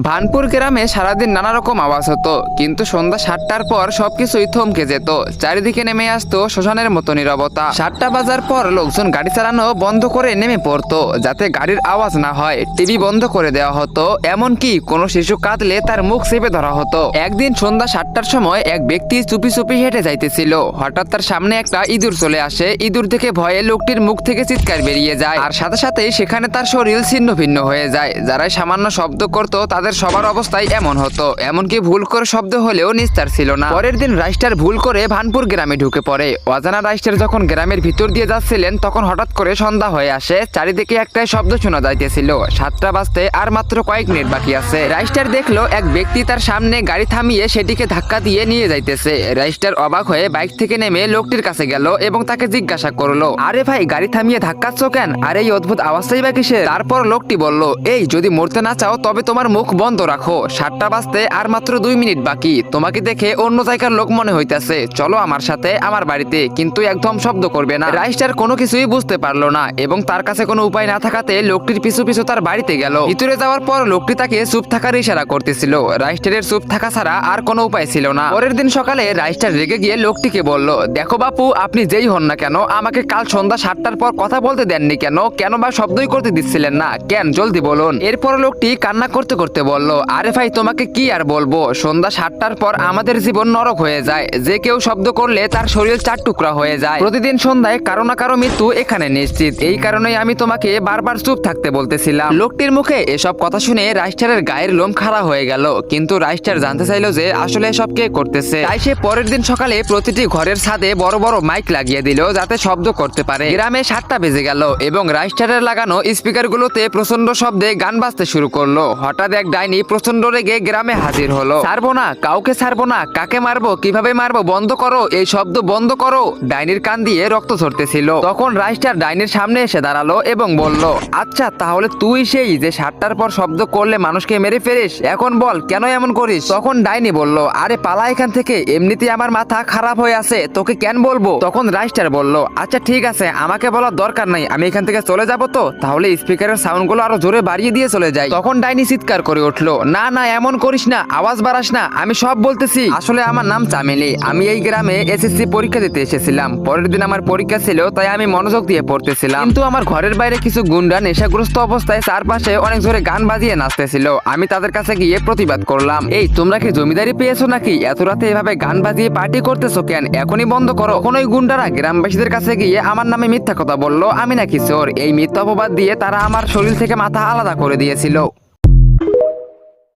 ভানপুর গ্রামে সারাদিন নানা রকম আওয়াজ হতো, কিন্তু সন্ধ্যা 7টার পর সবকিছুই থমকে যেত। চারিদিকে নেমে আসতো শ্মশানের মতো নীরবতা। 7টা বাজার পর লোকজন গাড়ি চালানো বন্ধ করে নেমে পড়তো, যাতে গাড়ির আওয়াজ না হয়। টিভি বন্ধ করে দেওয়া হতো, এমনকি কোনো শিশু কাঁদলে তার মুখ চেপে ধরা হতো। একদিন সন্ধ্যা 7টার সময় এক ব্যক্তি চুপি চুপি হেঁটে যাইতেছিল। হঠাৎ তার সামনে একটা ইঁদুর চলে আসে। ইঁদুর দেখে ভয়ে লোকটির মুখ থেকে চিৎকার বেরিয়ে যায়, আর সাথে সাথেই সেখানে তার শরীর ছিন্ন ভিন্ন হয়ে যায়। যারাই সামান্য শব্দ করতো তাদের সবার অবস্থায় এমন হতো, এমনকি ভুল করে শব্দ হলেও নিস্তার ছিল না। পরের দিন রাইস্টার ভুল করে ভানপুর গ্রামে ঢুকে পড়ে। অজানা রাইস্টার যখন গ্রামের ভিতর দিয়ে যাচ্ছিলেন, তখন হঠাৎ করে সন্ধ্যা হয়ে আসে। চারিদিকে একটাই শব্দ শোনা যাইতেছিল, 7টা বাজতে আর মাত্র কয়েক মিনিট বাকি আছে। রাইস্টার দেখলো এক ব্যক্তি তার সামনে গাড়ি থামিয়ে সেটিকে ধাক্কা দিয়ে নিয়ে যাইতেছে। রাইস্টার অবাক হয়ে বাইক থেকে নেমে লোকটির কাছে গেল এবং তাকে জিজ্ঞাসা করলো, আরে ভাই, গাড়ি থামিয়ে ধাক্কাচ্ছ কেন? আর এই অদ্ভুত আওয়াজটাই বা কিসের? তারপর লোকটি বলল, এই যদি মরতে না চাও তবে তোমার মুখ বন্ধ রাখো। 7টা বাজতে আর মাত্র 2 মিনিট বাকি। তোমাকে দেখে অন্য জায়গার লোক মনে হইতাছে, চলো আমার সাথে আমার বাড়িতে, কিন্তু একদম শব্দ করবে না। রাইস্টার কোনো কিছুই বুঝতে পারলো না এবং তার কাছে কোনো উপায় না থাকাতে লোকটির পিছু পিছু তার বাড়িতে গেল। ভিতরে যাওয়ার পর লোকটি তাকে চুপ থাকার ইশারা করতেছিল। রাইস্টারের চুপ থাকা ছাড়া আর কোনো উপায় ছিল না। পরের দিন সকালে রাইস্টার রেগে গিয়ে লোকটিকে বলল, দেখো বাপু, আপনি যেই হন না কেন, আমাকে কাল সন্ধ্যা 7টার পর কথা বলতে দেননি কেন? কেন বা শব্দই করতে দিচ্ছিলেন না কেন? জলদি বলুন। এরপর লোকটি কান্না করতে করতে বলল, আরে ভাই, তোমাকে কি আর বলবো, সন্ধ্যা 7টার পর আমাদের জীবন নরক হয়ে যায়। যে কেউ শব্দ করলে তার শরীর 4 টুকরা হয়ে যায়। প্রতিদিন সন্ধ্যায় কারো না কারো মৃত্যু এখানে নিশ্চিত। এই কারণেই আমি তোমাকে বারবার চুপ থাকতে বলতেছিলাম। লোকটির মুখে এসব কথা শুনে রাইস্টারের গায়ের লোম খাড়া হয়ে গেল, কিন্তু রাইস্টার জানতে চাইলো যে আসলে এসব কে করতেছে। তাই সে পরের দিন সকালে প্রতিটি ঘরের ছাদে বড় বড় মাইক লাগিয়ে দিল, যাতে শব্দ করতে পারে। গ্রামে 7টা বেজে গেল এবং রাইস্টারের লাগানো স্পিকার গুলোতে প্রচন্ড শব্দে গান বাজতে শুরু করলো। হঠাৎ এক ডাইনি প্রচন্ড রেগে গ্রামে হাজির হলো। ছাড়বো না, কাউকে ছাড়বো না, কাকে মারবো, কিভাবে মারবো, বন্ধ করো, এই শব্দ বন্ধ করো। ডাইনির কান দিয়ে রক্ত ঝরতেছিল। তখন রাইস্টার ডাইনির সামনে এসে দাঁড়ালো এবং বলল, আচ্ছা, তাহলে তুই সেই যে 7টার পর শব্দ করলে মানুষকে মেরে ফেলিস, এখন বল কেন এমন করিস? তখন ডাইনি বলল, আরে পালা এখান থেকে, এমনিতেই আমার মাথা খারাপ হয়ে আছে, তোকে কেন বলবো? তখন রাইস্টার বলল, আচ্ছা ঠিক আছে, আমাকে বলার দরকার নাই, আমি এখান থেকে চলে যাবো তো, তাহলে স্পিকারের সাউন্ড গুলো আরো জোরে বাড়িয়ে দিয়ে চলে যায়। তখন ডাইনি চিৎকার করে উঠলো, না না, এমন করিস না, আওয়াজ বাড়াস না, আমি সব বলতেছি। আসলে আমার নাম চামেলি, আমি এই গ্রামে এসএসসি পরীক্ষা দিতে এসেছিলাম। পরের দিন আমার পরীক্ষা ছিল, তাই আমি মনোযোগ দিয়ে পড়তেছিলাম। কিন্তু আমার ঘরের বাইরে কিছু গুন্ডা নেশাগ্রস্ত অবস্থায় চারপাশে অনেক জোরে গান বাজিয়ে নাচতেছিল। আমি তাদের কাছে গিয়ে প্রতিবাদ করলাম, এই তোমরা কি জমিদারি পেয়েছো নাকি? এত রাতে এভাবে গান বাজিয়ে পার্টি করতেছো কেন? এখনই বন্ধ করো। কোন ওই গুন্ডারা গ্রামবাসীদের কাছে গিয়ে আমার নামে মিথ্যা কথা বললো, আমি নাকি চোর। এই মিথ্যা অপবাদ দিয়ে তারা আমার শরীর থেকে মাথা আলাদা করে দিয়েছিল।